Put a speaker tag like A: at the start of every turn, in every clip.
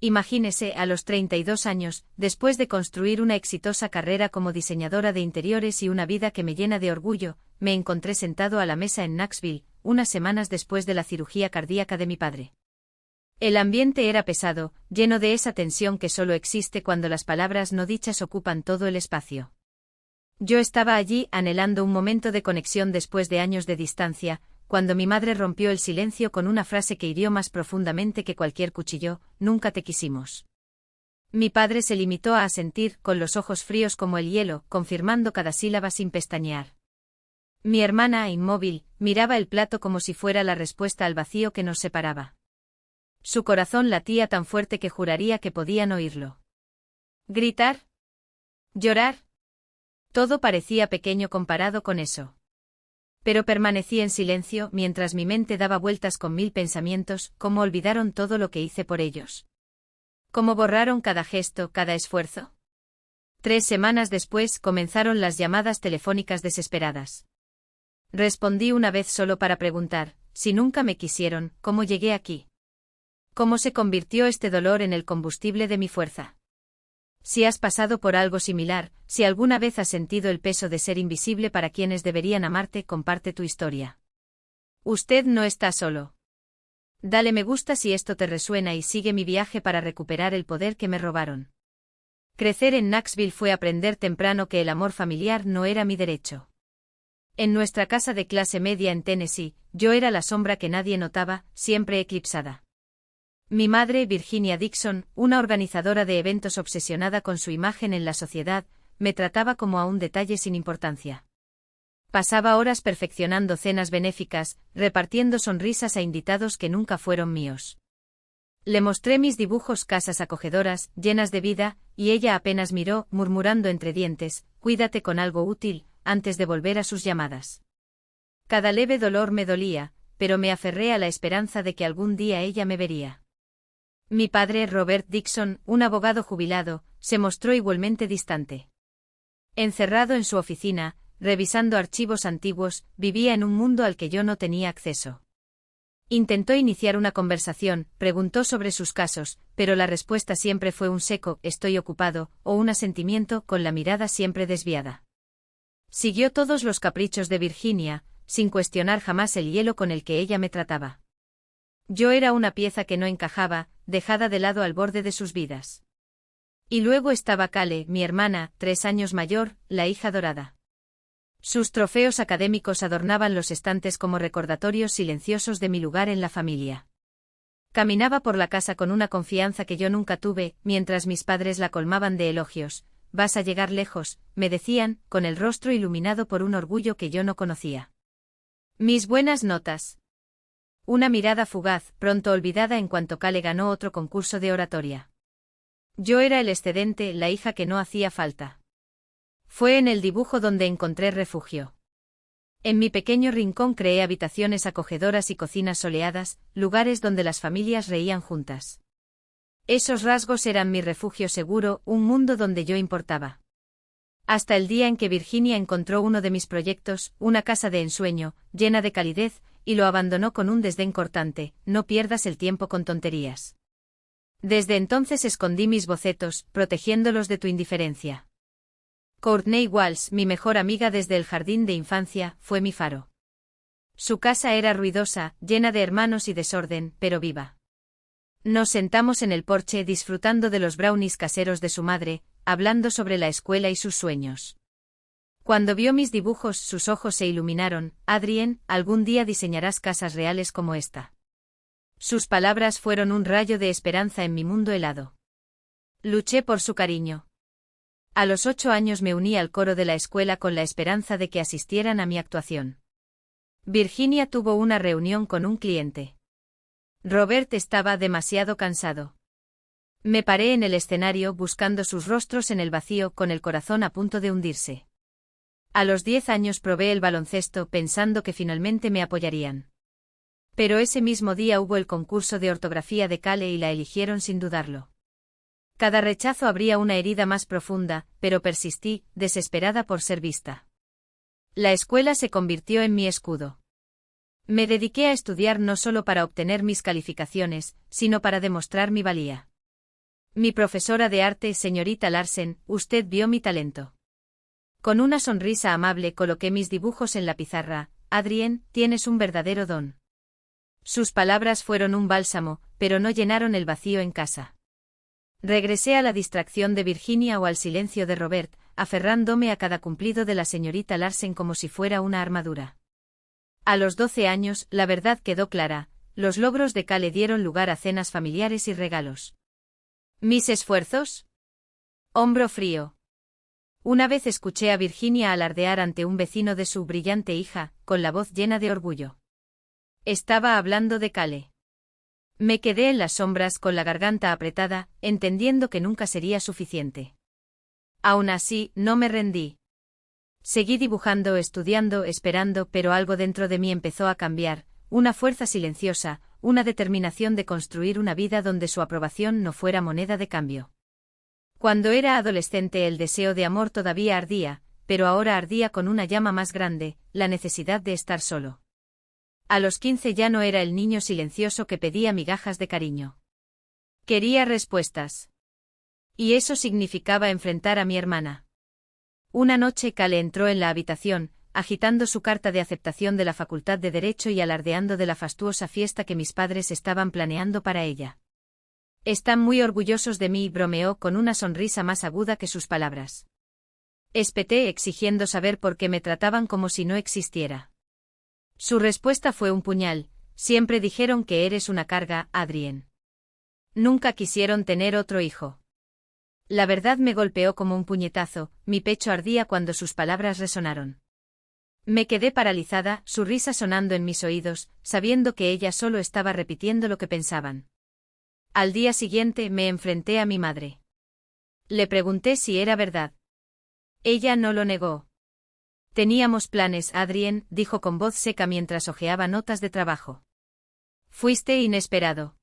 A: Imagínese, a los 32 años, después de construir una exitosa carrera como diseñadora de interiores y una vida que me llena de orgullo, me encontré sentado a la mesa en Knoxville, unas semanas después de la cirugía cardíaca de mi padre. El ambiente era pesado, lleno de esa tensión que solo existe cuando las palabras no dichas ocupan todo el espacio. Yo estaba allí anhelando un momento de conexión después de años de distancia, cuando mi madre rompió el silencio con una frase que hirió más profundamente que cualquier cuchillo: nunca te quisimos. Mi padre se limitó a asentir, con los ojos fríos como el hielo, confirmando cada sílaba sin pestañear. Mi hermana, inmóvil, miraba el plato como si fuera la respuesta al vacío que nos separaba. Su corazón latía tan fuerte que juraría que podían oírlo. ¿Gritar? ¿Llorar? Todo parecía pequeño comparado con eso. Pero permanecí en silencio mientras mi mente daba vueltas con mil pensamientos: ¿cómo olvidaron todo lo que hice por ellos? ¿Cómo borraron cada gesto, cada esfuerzo? 3 semanas después comenzaron las llamadas telefónicas desesperadas. Respondí una vez solo para preguntar: si nunca me quisieron, ¿cómo llegué aquí? ¿Cómo se convirtió este dolor en el combustible de mi fuerza? Si has pasado por algo similar, si alguna vez has sentido el peso de ser invisible para quienes deberían amarte, comparte tu historia. Usted no está solo. Dale me gusta si esto te resuena y sigue mi viaje para recuperar el poder que me robaron. Crecer en Knoxville fue aprender temprano que el amor familiar no era mi derecho. En nuestra casa de clase media en Tennessee, yo era la sombra que nadie notaba, siempre eclipsada. Mi madre, Virginia Dixon, una organizadora de eventos obsesionada con su imagen en la sociedad, me trataba como a un detalle sin importancia. Pasaba horas perfeccionando cenas benéficas, repartiendo sonrisas a invitados que nunca fueron míos. Le mostré mis dibujos: casas acogedoras, llenas de vida, y ella apenas miró, murmurando entre dientes: cuídate con algo útil, antes de volver a sus llamadas. Cada leve dolor me dolía, pero me aferré a la esperanza de que algún día ella me vería. Mi padre, Robert Dixon, un abogado jubilado, se mostró igualmente distante. Encerrado en su oficina, revisando archivos antiguos, vivía en un mundo al que yo no tenía acceso. Intentó iniciar una conversación, preguntó sobre sus casos, pero la respuesta siempre fue un seco «estoy ocupado» o un asentimiento con la mirada siempre desviada. Siguió todos los caprichos de Virginia, sin cuestionar jamás el hielo con el que ella me trataba. Yo era una pieza que no encajaba, dejada de lado al borde de sus vidas. Y luego estaba Kale, mi hermana, 3 años mayor, la hija dorada. Sus trofeos académicos adornaban los estantes como recordatorios silenciosos de mi lugar en la familia. Caminaba por la casa con una confianza que yo nunca tuve, mientras mis padres la colmaban de elogios. Vas a llegar lejos, me decían, con el rostro iluminado por un orgullo que yo no conocía. Mis buenas notas. Una mirada fugaz, pronto olvidada en cuanto Kale ganó otro concurso de oratoria. Yo era el excedente, la hija que no hacía falta. Fue en el dibujo donde encontré refugio. En mi pequeño rincón creé habitaciones acogedoras y cocinas soleadas, lugares donde las familias reían juntas. Esos rasgos eran mi refugio seguro, un mundo donde yo importaba. Hasta el día en que Virginia encontró uno de mis proyectos, una casa de ensueño, llena de calidez, y lo abandonó con un desdén cortante: no pierdas el tiempo con tonterías. Desde entonces escondí mis bocetos, protegiéndolos de tu indiferencia. Courtney Walsh, mi mejor amiga desde el jardín de infancia, fue mi faro. Su casa era ruidosa, llena de hermanos y desorden, pero viva. Nos sentamos en el porche disfrutando de los brownies caseros de su madre, hablando sobre la escuela y sus sueños. Cuando vio mis dibujos, sus ojos se iluminaron: Adrien, algún día diseñarás casas reales como esta. Sus palabras fueron un rayo de esperanza en mi mundo helado. Luché por su cariño. A los 8 años me uní al coro de la escuela con la esperanza de que asistieran a mi actuación. Virginia tuvo una reunión con un cliente. Robert estaba demasiado cansado. Me paré en el escenario buscando sus rostros en el vacío, con el corazón a punto de hundirse. A los 10 años probé el baloncesto pensando que finalmente me apoyarían. Pero ese mismo día hubo el concurso de ortografía de Kale y la eligieron sin dudarlo. Cada rechazo abría una herida más profunda, pero persistí, desesperada por ser vista. La escuela se convirtió en mi escudo. Me dediqué a estudiar no solo para obtener mis calificaciones, sino para demostrar mi valía. Mi profesora de arte, señorita Larsen, usted vio mi talento. Con una sonrisa amable coloqué mis dibujos en la pizarra. Adrien, tienes un verdadero don. Sus palabras fueron un bálsamo, pero no llenaron el vacío en casa. Regresé a la distracción de Virginia o al silencio de Robert, aferrándome a cada cumplido de la señorita Larsen como si fuera una armadura. A los 12 años, la verdad quedó clara, los logros de Cale dieron lugar a cenas familiares y regalos. ¿Mis esfuerzos? Hombro frío. Una vez escuché a Virginia alardear ante un vecino de su brillante hija, con la voz llena de orgullo. Estaba hablando de Cale. Me quedé en las sombras con la garganta apretada, entendiendo que nunca sería suficiente. Aún así, no me rendí. Seguí dibujando, estudiando, esperando, pero algo dentro de mí empezó a cambiar, una fuerza silenciosa, una determinación de construir una vida donde su aprobación no fuera moneda de cambio. Cuando era adolescente el deseo de amor todavía ardía, pero ahora ardía con una llama más grande, la necesidad de estar solo. A los 15 ya no era el niño silencioso que pedía migajas de cariño. Quería respuestas. Y eso significaba enfrentar a mi hermana. Una noche Cale entró en la habitación, agitando su carta de aceptación de la Facultad de Derecho y alardeando de la fastuosa fiesta que mis padres estaban planeando para ella. Están muy orgullosos de mí, bromeó con una sonrisa más aguda que sus palabras. Espeté exigiendo saber por qué me trataban como si no existiera. Su respuesta fue un puñal: siempre dijeron que eres una carga, Adrien. Nunca quisieron tener otro hijo. La verdad me golpeó como un puñetazo, mi pecho ardía cuando sus palabras resonaron. Me quedé paralizada, su risa sonando en mis oídos, sabiendo que ella solo estaba repitiendo lo que pensaban. Al día siguiente me enfrenté a mi madre. Le pregunté si era verdad. Ella no lo negó. Teníamos planes, Adrien, dijo con voz seca mientras hojeaba notas de trabajo. Fuiste inesperado.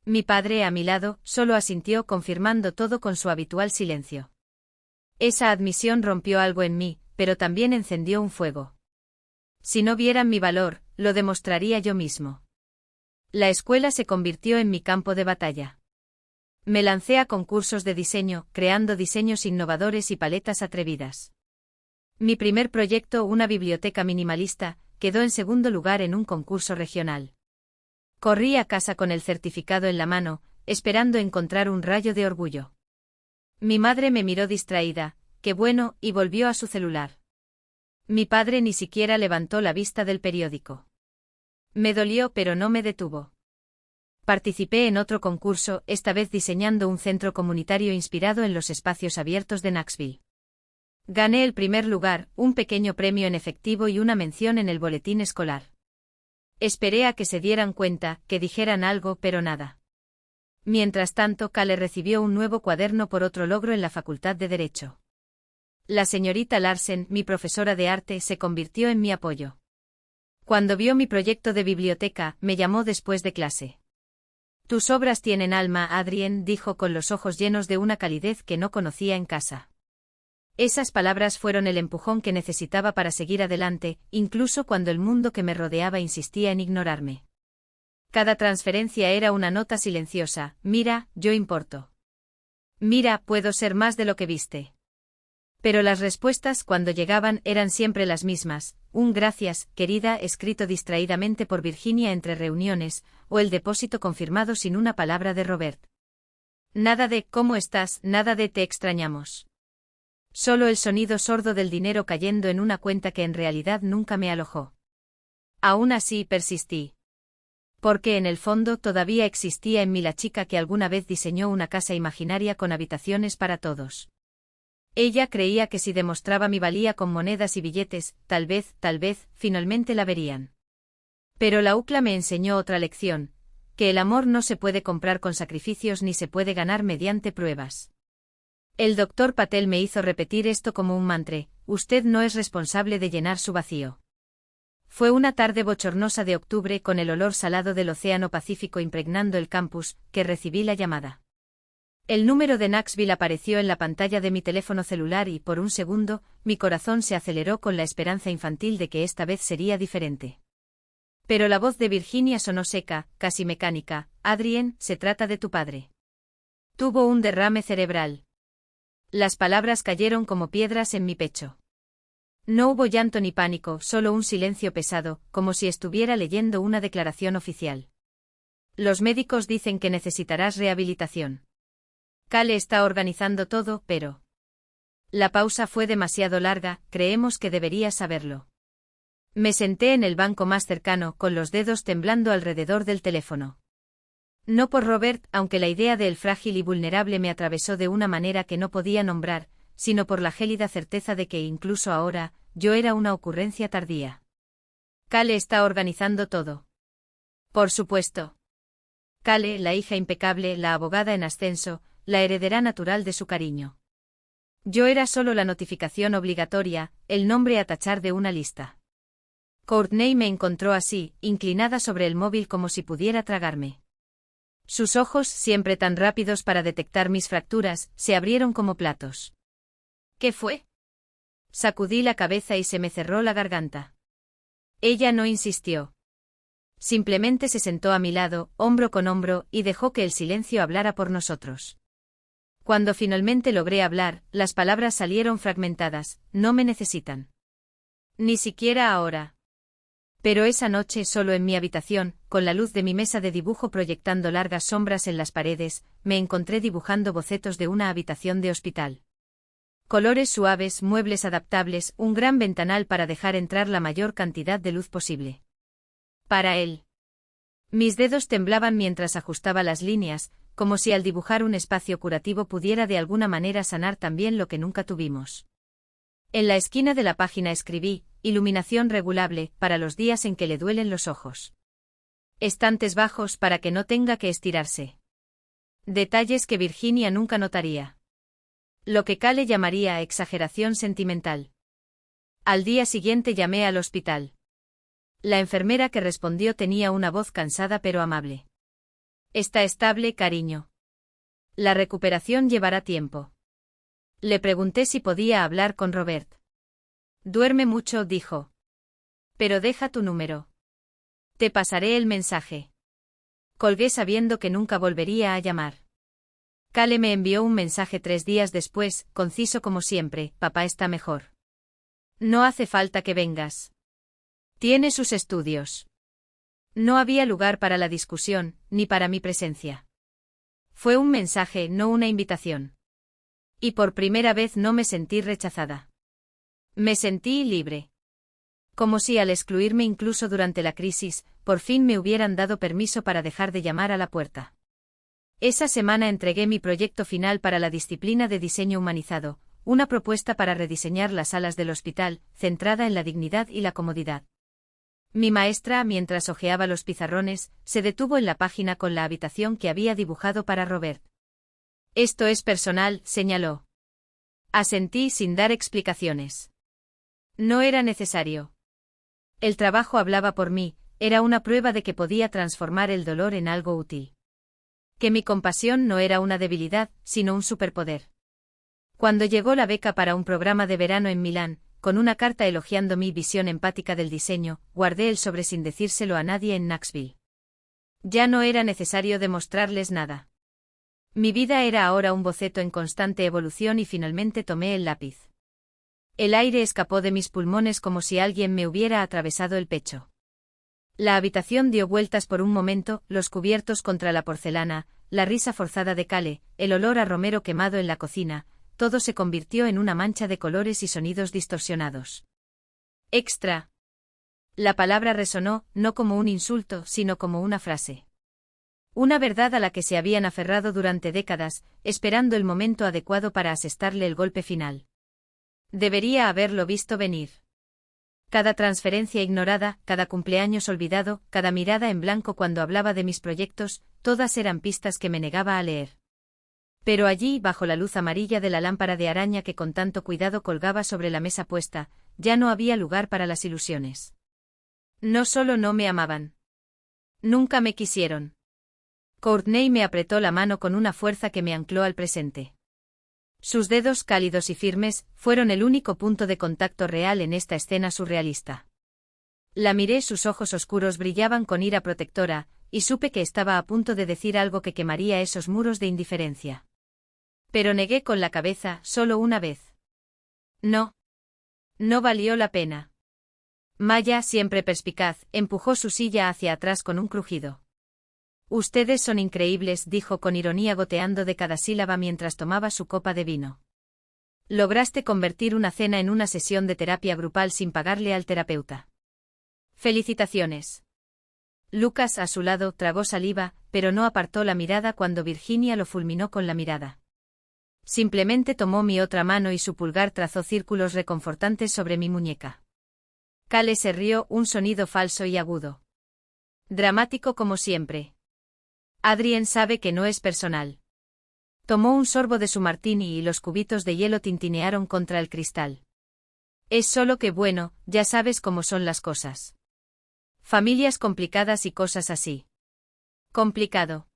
A: Mi padre, a mi lado, solo asintió, confirmando todo con su habitual silencio. Esa admisión rompió algo en mí, pero también encendió un fuego. Si no vieran mi valor, lo demostraría yo mismo. La escuela se convirtió en mi campo de batalla. Me lancé a concursos de diseño, creando diseños innovadores y paletas atrevidas. Mi primer proyecto, una biblioteca minimalista, quedó en segundo lugar en un concurso regional. Corrí a casa con el certificado en la mano, esperando encontrar un rayo de orgullo. Mi madre me miró distraída, qué bueno, y volvió a su celular. Mi padre ni siquiera levantó la vista del periódico. Me dolió, pero no me detuvo. Participé en otro concurso, esta vez diseñando un centro comunitario inspirado en los espacios abiertos de Knoxville. Gané el primer lugar, un pequeño premio en efectivo y una mención en el boletín escolar. Esperé a que se dieran cuenta, que dijeran algo, pero nada. Mientras tanto, Cale recibió un nuevo cuaderno por otro logro en la Facultad de Derecho. La señorita Larsen, mi profesora de arte, se convirtió en mi apoyo. Cuando vio mi proyecto de biblioteca, me llamó después de clase. Tus obras tienen alma, Adrien, dijo con los ojos llenos de una calidez que no conocía en casa. Esas palabras fueron el empujón que necesitaba para seguir adelante, incluso cuando el mundo que me rodeaba insistía en ignorarme. Cada transferencia era una nota silenciosa: mira, yo importo. Mira, puedo ser más de lo que viste. Pero las respuestas, cuando llegaban, eran siempre las mismas: un gracias, querida, escrito distraídamente por Virginia entre reuniones, o el depósito confirmado sin una palabra de Robert. Nada de ¿cómo estás?, nada de te extrañamos. Solo el sonido sordo del dinero cayendo en una cuenta que en realidad nunca me alojó. Aún así persistí. Porque en el fondo todavía existía en mí la chica que alguna vez diseñó una casa imaginaria con habitaciones para todos. Ella creía que si demostraba mi valía con monedas y billetes, tal vez, finalmente la verían. Pero la UCLA me enseñó otra lección: que el amor no se puede comprar con sacrificios ni se puede ganar mediante pruebas. El doctor Patel me hizo repetir esto como un mantra: usted no es responsable de llenar su vacío. Fue una tarde bochornosa de octubre con el olor salado del Océano Pacífico impregnando el campus, que recibí la llamada. El número de Knoxville apareció en la pantalla de mi teléfono celular y, por un segundo, mi corazón se aceleró con la esperanza infantil de que esta vez sería diferente. Pero la voz de Virginia sonó seca, casi mecánica: Adrien, se trata de tu padre. Tuvo un derrame cerebral. Las palabras cayeron como piedras en mi pecho. No hubo llanto ni pánico, solo un silencio pesado, como si estuviera leyendo una declaración oficial. Los médicos dicen que necesitarás rehabilitación. Cale está organizando todo, pero... La pausa fue demasiado larga, creemos que deberías saberlo. Me senté en el banco más cercano, con los dedos temblando alrededor del teléfono. No por Robert, aunque la idea de él frágil y vulnerable me atravesó de una manera que no podía nombrar, sino por la gélida certeza de que incluso ahora, yo era una ocurrencia tardía. Cale está organizando todo. Por supuesto. Cale, la hija impecable, la abogada en ascenso, la heredera natural de su cariño. Yo era solo la notificación obligatoria, el nombre a tachar de una lista. Courtney me encontró así, inclinada sobre el móvil como si pudiera tragarme. Sus ojos, siempre tan rápidos para detectar mis fracturas, se abrieron como platos. ¿Qué fue? Sacudí la cabeza y se me cerró la garganta. Ella no insistió. Simplemente se sentó a mi lado, hombro con hombro, y dejó que el silencio hablara por nosotros. Cuando finalmente logré hablar, las palabras salieron fragmentadas: no me necesitan. Ni siquiera ahora. Pero esa noche, solo en mi habitación, con la luz de mi mesa de dibujo proyectando largas sombras en las paredes, me encontré dibujando bocetos de una habitación de hospital. Colores suaves, muebles adaptables, un gran ventanal para dejar entrar la mayor cantidad de luz posible. Para él. Mis dedos temblaban mientras ajustaba las líneas, como si al dibujar un espacio curativo pudiera de alguna manera sanar también lo que nunca tuvimos. En la esquina de la página escribí: iluminación regulable, para los días en que le duelen los ojos. Estantes bajos para que no tenga que estirarse. Detalles que Virginia nunca notaría. Lo que Cale llamaría exageración sentimental. Al día siguiente llamé al hospital. La enfermera que respondió tenía una voz cansada pero amable. Está estable, cariño. La recuperación llevará tiempo. Le pregunté si podía hablar con Robert. Duerme mucho, dijo. Pero deja tu número. Te pasaré el mensaje. Colgué sabiendo que nunca volvería a llamar. Cale me envió un mensaje 3 días después, conciso como siempre: papá está mejor. No hace falta que vengas. Tiene sus estudios. No había lugar para la discusión, ni para mi presencia. Fue un mensaje, no una invitación. Y por primera vez no me sentí rechazada. Me sentí libre. Como si al excluirme incluso durante la crisis, por fin me hubieran dado permiso para dejar de llamar a la puerta. Esa semana entregué mi proyecto final para la disciplina de diseño humanizado, una propuesta para rediseñar las salas del hospital, centrada en la dignidad y la comodidad. Mi maestra, mientras hojeaba los pizarrones, se detuvo en la página con la habitación que había dibujado para Robert. Esto es personal, señaló. Asentí sin dar explicaciones. No era necesario. El trabajo hablaba por mí, era una prueba de que podía transformar el dolor en algo útil. Que mi compasión no era una debilidad, sino un superpoder. Cuando llegó la beca para un programa de verano en Milán, con una carta elogiando mi visión empática del diseño, guardé el sobre sin decírselo a nadie en Knoxville. Ya no era necesario demostrarles nada. Mi vida era ahora un boceto en constante evolución y finalmente tomé el lápiz. El aire escapó de mis pulmones como si alguien me hubiera atravesado el pecho. La habitación dio vueltas por un momento, los cubiertos contra la porcelana, la risa forzada de Cale, el olor a romero quemado en la cocina, todo se convirtió en una mancha de colores y sonidos distorsionados. Extra. La palabra resonó, no como un insulto, sino como una frase. Una verdad a la que se habían aferrado durante décadas, esperando el momento adecuado para asestarle el golpe final. Debería haberlo visto venir. Cada transferencia ignorada, cada cumpleaños olvidado, cada mirada en blanco cuando hablaba de mis proyectos, todas eran pistas que me negaba a leer. Pero allí, bajo la luz amarilla de la lámpara de araña que con tanto cuidado colgaba sobre la mesa puesta, ya no había lugar para las ilusiones. No solo no me amaban. Nunca me quisieron. Courtney me apretó la mano con una fuerza que me ancló al presente. Sus dedos cálidos y firmes fueron el único punto de contacto real en esta escena surrealista. La miré, sus ojos oscuros brillaban con ira protectora, y supe que estaba a punto de decir algo que quemaría esos muros de indiferencia. Pero negué con la cabeza, solo una vez. No. No valió la pena. Maya, siempre perspicaz, empujó su silla hacia atrás con un crujido. Ustedes son increíbles, dijo con ironía goteando de cada sílaba mientras tomaba su copa de vino. Lograste convertir una cena en una sesión de terapia grupal sin pagarle al terapeuta. Felicitaciones. Lucas, a su lado, tragó saliva, pero no apartó la mirada cuando Virginia lo fulminó con la mirada. Simplemente tomó mi otra mano y su pulgar trazó círculos reconfortantes sobre mi muñeca. Cale se rió, un sonido falso y agudo. Dramático como siempre. Adrien sabe que no es personal. Tomó un sorbo de su martini y los cubitos de hielo tintinearon contra el cristal. Es solo que bueno, ya sabes cómo son las cosas. Familias complicadas y cosas así. Complicado.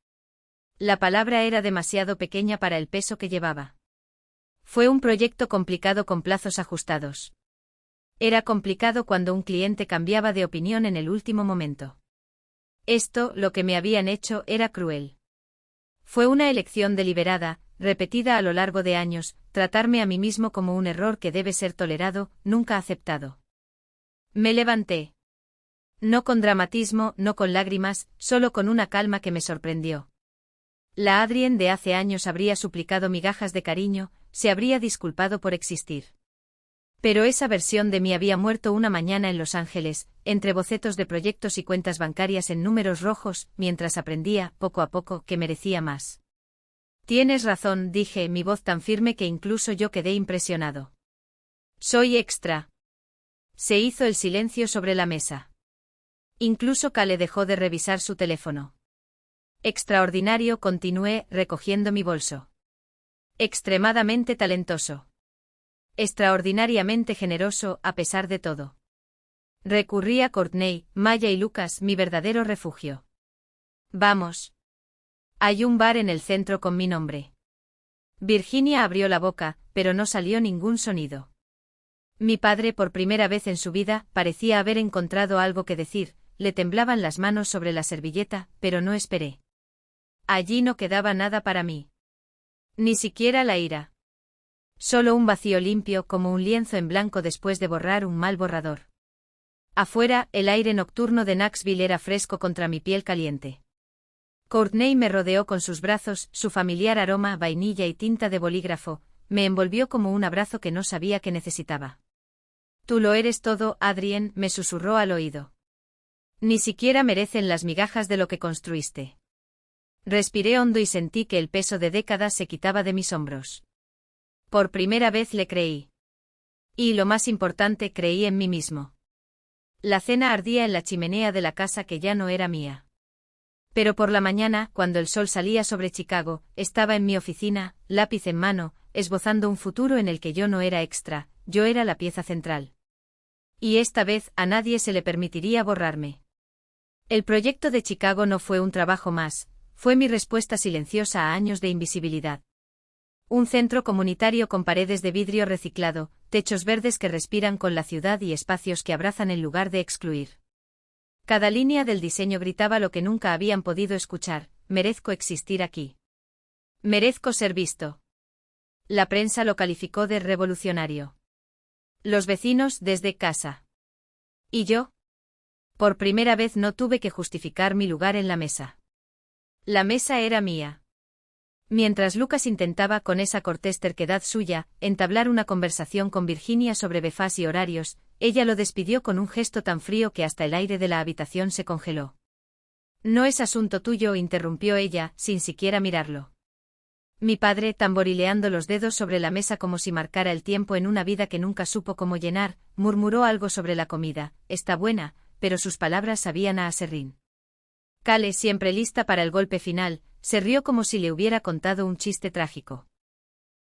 A: La palabra era demasiado pequeña para el peso que llevaba. Fue un proyecto complicado con plazos ajustados. Era complicado cuando un cliente cambiaba de opinión en el último momento. Esto, lo que me habían hecho, era cruel. Fue una elección deliberada, repetida a lo largo de años, tratarme a mí mismo como un error que debe ser tolerado, nunca aceptado. Me levanté. No con dramatismo, no con lágrimas, solo con una calma que me sorprendió. La Adrien de hace años habría suplicado migajas de cariño, se habría disculpado por existir. Pero esa versión de mí había muerto una mañana en Los Ángeles, entre bocetos de proyectos y cuentas bancarias en números rojos, mientras aprendía, poco a poco, que merecía más. Tienes razón, dije, mi voz tan firme que incluso yo quedé impresionado. Soy extra. Se hizo el silencio sobre la mesa. Incluso Cale dejó de revisar su teléfono. Extraordinario, continué, recogiendo mi bolso. Extremadamente talentoso. Extraordinariamente generoso, a pesar de todo. Recurrí a Courtney, Maya y Lucas, mi verdadero refugio. Vamos. Hay un bar en el centro con mi nombre. Virginia abrió la boca, pero no salió ningún sonido. Mi padre, por primera vez en su vida, parecía haber encontrado algo que decir, le temblaban las manos sobre la servilleta, pero no esperé. Allí no quedaba nada para mí. Ni siquiera la ira. Solo un vacío limpio como un lienzo en blanco después de borrar un mal borrador. Afuera, el aire nocturno de Knoxville era fresco contra mi piel caliente. Courtney me rodeó con sus brazos, su familiar aroma, vainilla y tinta de bolígrafo, me envolvió como un abrazo que no sabía que necesitaba. Tú lo eres todo, Adrien, me susurró al oído. Ni siquiera merecen las migajas de lo que construiste. Respiré hondo y sentí que el peso de décadas se quitaba de mis hombros. Por primera vez le creí. Y lo más importante, creí en mí mismo. La cena ardía en la chimenea de la casa que ya no era mía. Pero por la mañana, cuando el sol salía sobre Chicago, estaba en mi oficina, lápiz en mano, esbozando un futuro en el que yo no era extra, yo era la pieza central. Y esta vez a nadie se le permitiría borrarme. El proyecto de Chicago no fue un trabajo más, fue mi respuesta silenciosa a años de invisibilidad. Un centro comunitario con paredes de vidrio reciclado, techos verdes que respiran con la ciudad y espacios que abrazan en lugar de excluir. Cada línea del diseño gritaba lo que nunca habían podido escuchar: merezco existir aquí. Merezco ser visto. La prensa lo calificó de revolucionario. Los vecinos desde casa. ¿Y yo? Por primera vez no tuve que justificar mi lugar en la mesa. La mesa era mía. Mientras Lucas intentaba con esa cortés terquedad suya, entablar una conversación con Virginia sobre befas y horarios, ella lo despidió con un gesto tan frío que hasta el aire de la habitación se congeló. No es asunto tuyo, interrumpió ella, sin siquiera mirarlo. Mi padre, tamborileando los dedos sobre la mesa como si marcara el tiempo en una vida que nunca supo cómo llenar, murmuró algo sobre la comida: está buena, pero sus palabras sabían a aserrín. Cale, siempre lista para el golpe final, se rió como si le hubiera contado un chiste trágico.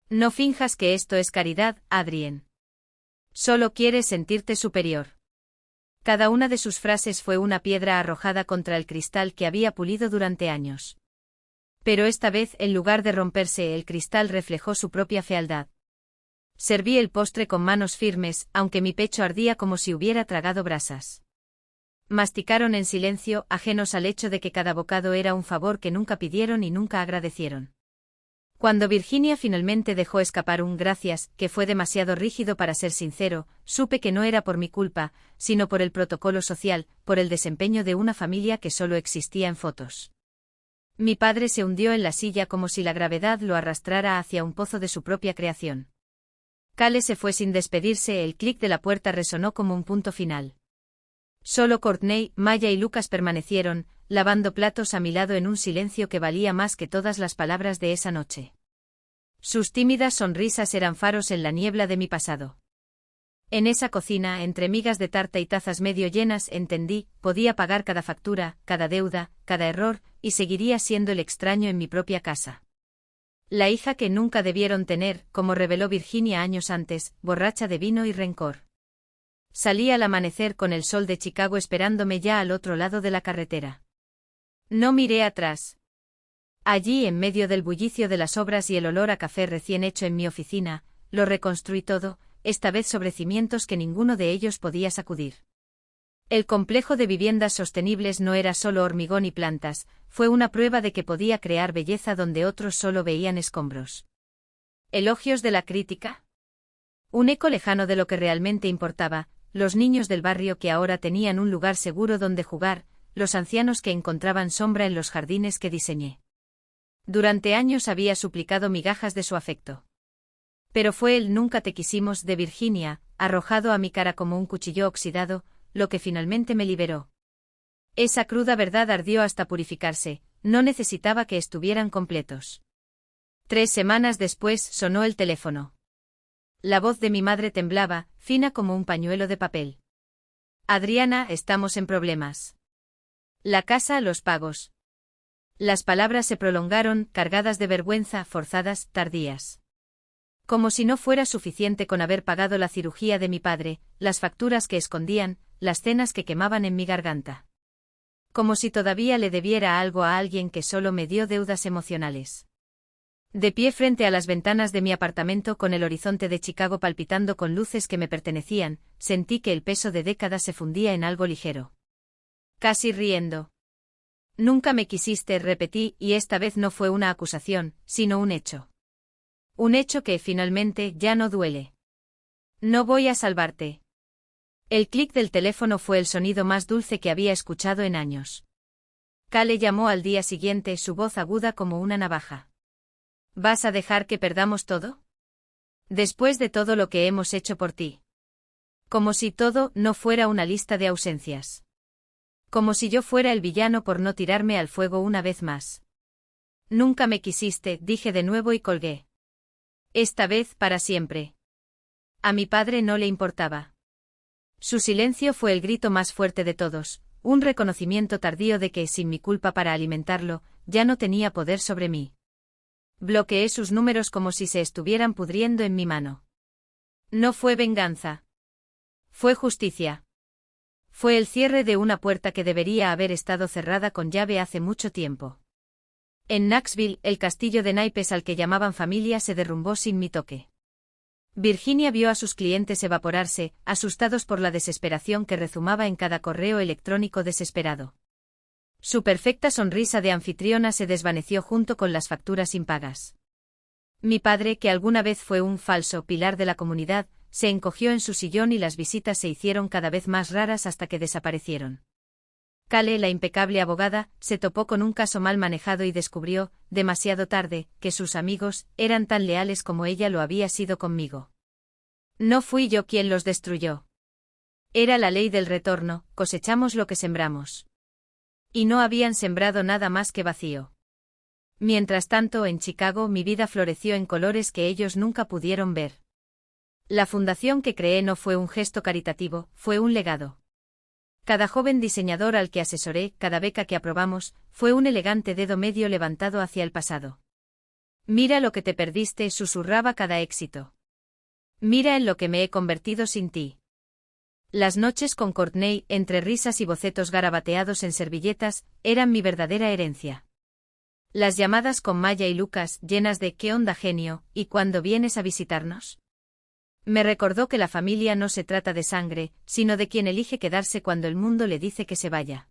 A: No finjas que esto es caridad, Adrien. Solo quieres sentirte superior. Cada una de sus frases fue una piedra arrojada contra el cristal que había pulido durante años. Pero esta vez, en lugar de romperse, el cristal reflejó su propia fealdad. Serví el postre con manos firmes, aunque mi pecho ardía como si hubiera tragado brasas. Masticaron en silencio, ajenos al hecho de que cada bocado era un favor que nunca pidieron y nunca agradecieron. Cuando Virginia finalmente dejó escapar un gracias, que fue demasiado rígido para ser sincero, supe que no era por mi culpa, sino por el protocolo social, por el desempeño de una familia que solo existía en fotos. Mi padre se hundió en la silla como si la gravedad lo arrastrara hacia un pozo de su propia creación. Cale se fue sin despedirse, el clic de la puerta resonó como un punto final. Solo Courtney, Maya y Lucas permanecieron, lavando platos a mi lado en un silencio que valía más que todas las palabras de esa noche. Sus tímidas sonrisas eran faros en la niebla de mi pasado. En esa cocina, entre migas de tarta y tazas medio llenas, entendí, podía pagar cada factura, cada deuda, cada error, y seguiría siendo el extraño en mi propia casa. La hija que nunca debieron tener, como reveló Virginia años antes, borracha de vino y rencor. Salí al amanecer con el sol de Chicago esperándome ya al otro lado de la carretera. No miré atrás. Allí, en medio del bullicio de las obras y el olor a café recién hecho en mi oficina, lo reconstruí todo, esta vez sobre cimientos que ninguno de ellos podía sacudir. El complejo de viviendas sostenibles no era solo hormigón y plantas, fue una prueba de que podía crear belleza donde otros solo veían escombros. ¿Elogios de la crítica? Un eco lejano de lo que realmente importaba, los niños del barrio que ahora tenían un lugar seguro donde jugar, los ancianos que encontraban sombra en los jardines que diseñé. Durante años había suplicado migajas de su afecto. Pero fue el "nunca te quisimos" de Virginia, arrojado a mi cara como un cuchillo oxidado, lo que finalmente me liberó. Esa cruda verdad ardió hasta purificarse, no necesitaba que estuvieran completos. 3 semanas después sonó el teléfono. La voz de mi madre temblaba, fina como un pañuelo de papel. Adriana, estamos en problemas. La casa, los pagos. Las palabras se prolongaron, cargadas de vergüenza, forzadas, tardías. Como si no fuera suficiente con haber pagado la cirugía de mi padre, las facturas que escondían, las cenas que quemaban en mi garganta. Como si todavía le debiera algo a alguien que solo me dio deudas emocionales. De pie frente a las ventanas de mi apartamento con el horizonte de Chicago palpitando con luces que me pertenecían, sentí que el peso de décadas se fundía en algo ligero. Casi riendo. Nunca me quisiste, repetí, y esta vez no fue una acusación, sino un hecho. Un hecho que, finalmente, ya no duele. No voy a salvarte. El clic del teléfono fue el sonido más dulce que había escuchado en años. Cale llamó al día siguiente, su voz aguda como una navaja. ¿Vas a dejar que perdamos todo? Después de todo lo que hemos hecho por ti. Como si todo no fuera una lista de ausencias. Como si yo fuera el villano por no tirarme al fuego una vez más. Nunca me quisiste, dije de nuevo y colgué. Esta vez para siempre. A mi padre no le importaba. Su silencio fue el grito más fuerte de todos, un reconocimiento tardío de que, sin mi culpa para alimentarlo, ya no tenía poder sobre mí. Bloqueé sus números como si se estuvieran pudriendo en mi mano. No fue venganza. Fue justicia. Fue el cierre de una puerta que debería haber estado cerrada con llave hace mucho tiempo. En Knoxville, el castillo de naipes al que llamaban familia se derrumbó sin mi toque. Virginia vio a sus clientes evaporarse, asustados por la desesperación que rezumaba en cada correo electrónico desesperado. Su perfecta sonrisa de anfitriona se desvaneció junto con las facturas impagas. Mi padre, que alguna vez fue un falso pilar de la comunidad, se encogió en su sillón y las visitas se hicieron cada vez más raras hasta que desaparecieron. Cale, la impecable abogada, se topó con un caso mal manejado y descubrió, demasiado tarde, que sus amigos eran tan leales como ella lo había sido conmigo. No fui yo quien los destruyó. Era la ley del retorno, cosechamos lo que sembramos. Y no habían sembrado nada más que vacío. Mientras tanto, en Chicago mi vida floreció en colores que ellos nunca pudieron ver. La fundación que creé no fue un gesto caritativo, fue un legado. Cada joven diseñador al que asesoré, cada beca que aprobamos, fue un elegante dedo medio levantado hacia el pasado. Mira lo que te perdiste, susurraba cada éxito. Mira en lo que me he convertido sin ti. Las noches con Courtney, entre risas y bocetos garabateados en servilletas, eran mi verdadera herencia. Las llamadas con Maya y Lucas, llenas de ¿qué onda, genio? ¿Y cuándo vienes a visitarnos? Me recordó que la familia no se trata de sangre, sino de quien elige quedarse cuando el mundo le dice que se vaya.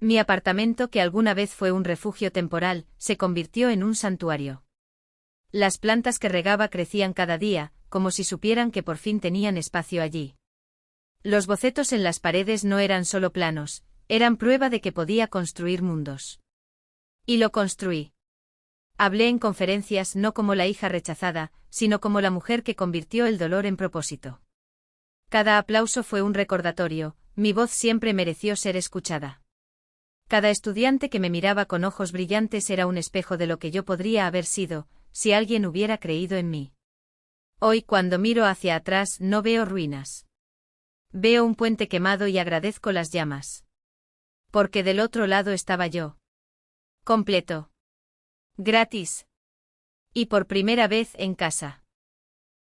A: Mi apartamento, que alguna vez fue un refugio temporal, se convirtió en un santuario. Las plantas que regaba crecían cada día, como si supieran que por fin tenían espacio allí. Los bocetos en las paredes no eran solo planos, eran prueba de que podía construir mundos. Y lo construí. Hablé en conferencias no como la hija rechazada, sino como la mujer que convirtió el dolor en propósito. Cada aplauso fue un recordatorio, mi voz siempre mereció ser escuchada. Cada estudiante que me miraba con ojos brillantes era un espejo de lo que yo podría haber sido, si alguien hubiera creído en mí. Hoy cuando miro hacia atrás no veo ruinas. Veo un puente quemado y agradezco las llamas. Porque del otro lado estaba yo. Completo. Gratis. Y por primera vez en casa.